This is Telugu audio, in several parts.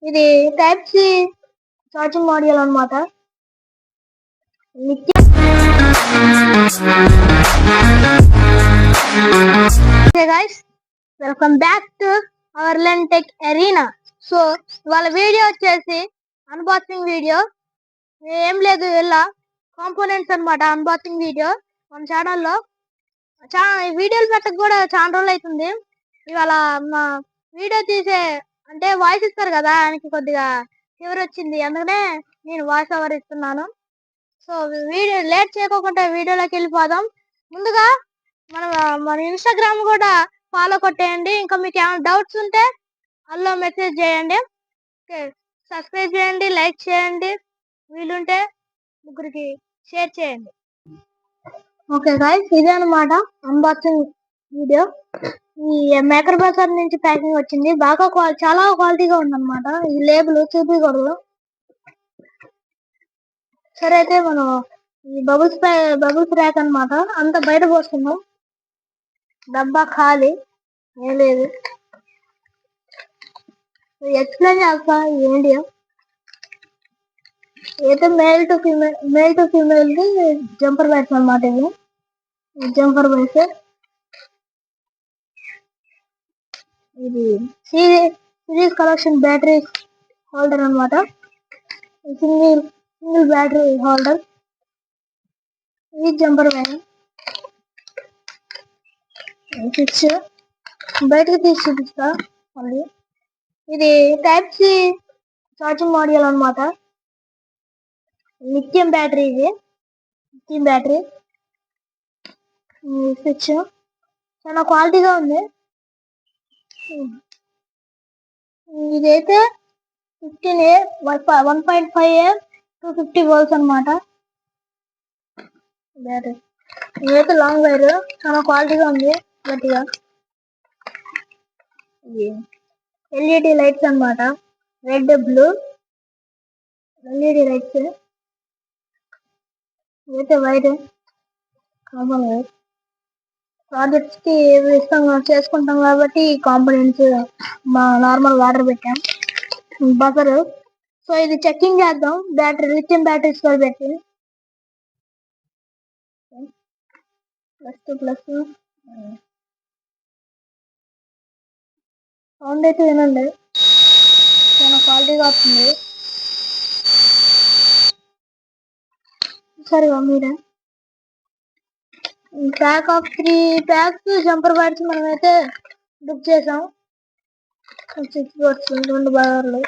ఇది టైప్ సి ఛార్జింగ్ మాడ్యూల్ అన్నమాట. Hey guys, welcome back to our Lentech Arena. So వాళ్ళ వీడియో వచ్చేసి అన్బాక్సింగ్ వీడియో. ఏం లేదు, ఇలా కాంపోనెంట్స్ అన్నమాట. అన్బాక్సింగ్ వీడియో మన ఛానల్లో వీడియోలు పెట్టక కూడా చాలా రోజులు అవుతుంది. ఇవాళ మా వీడియో తీసే అంటే వాయిస్ ఇస్తారు కదా, ఆయనకి కొద్దిగా ఫీవర్ వచ్చింది, అందుకనే నేను వాయిస్ ఓవర్ ఇస్తున్నాను. సో వీడియో లేట్ చేయకుండా వీడియోలోకి వెళ్ళిపోదాం. ముందుగా మన ఇన్స్టాగ్రామ్ కూడా ఫాలో కొట్టేయండి. ఇంకా మీకు ఏమైనా డౌట్స్ ఉంటే అందులో మెసేజ్ చేయండి. సబ్స్క్రైబ్ చేయండి, లైక్ చేయండి, వీలుంటే ముగ్గురికి షేర్ చేయండి. ఓకే గైస్, ఇదే అనమాట అన్బాక్సింగ్ వీడియో. ఈ మేకర్ బజార్ నుంచి ప్యాకింగ్ వచ్చింది. బాగా చాలా క్వాలిటీగా ఉందన్నమాట. ఈ లేబుల్ చూపించకూడదు. సరే, అయితే మనం ఈ బబుల్స్ ర్యాక్ అన్నమాట. అంత బయట పోస్తున్నాం. డబ్బా ఖాళీ, ఏం లేదు. ఎక్స్ప్లెయిన్ చేస్తా ఏంటి. అయితే మేల్ టు ఫీమేల్ కి జంపర్ బ్యాగ్స్ అన్నమాట. ఇది జంపర్ బ్యాగ్స్. ఇది సిరీస్ కలెక్షన్ బ్యాటరీ హోల్డర్ అన్నమాట. Single battery holder. ఇది జంపర్ బ్యాగ్. స్విచ్ బయటకు తీసి చూపిస్తా మళ్ళీ. ఇది టైప్ సి ఛార్జింగ్ మాడ్యూల్ అన్నమాట. Lithium battery. ఇది లిథియం బ్యాటరీ. స్విచ్ చాలా క్వాలిటీగా ఉంది. ఇదైతే 15A 1.5A 250 volts అన్నమాట. బ్యాటరీ ఇదైతే లాంగ్ వైర్, చాలా క్వాలిటీగా ఉంది, గట్టిగా. ఎల్ఈడి లైట్స్ అన్నమాట. Red blue LED lights. ఇదైతే వైర్, కామన్ వైర్. ప్రాజెక్ట్స్ కి చేసుకుంటాం కాబట్టి కాంపోనెంట్స్ మా నార్మల్ వాటర్ పెట్టాం. బజర్. సో ఇది చెక్కింగ్ చేద్దాం. బ్యాటరీ లిథియం బ్యాటరీస్ కూడా పెట్టి ప్లస్ సౌండ్ అయితే వినండి, చాలా క్వాలిటీగా వస్తుంది. సరే, మీరే pack of 3 packs jumper bats మనమైతే బుక్ చేసాం. 6 బోర్డ్స్, 2 బజర్లు,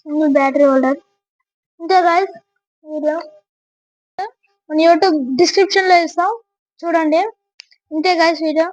సింగిల్ బ్యాటరీ హోల్డర్. ఇంతే గైస్ వీడియో. మన యూట్యూబ్ డిస్క్రిప్షన్ లో ఇస్తాం, చూడండి. ఇంతే గైస్ వీడియో.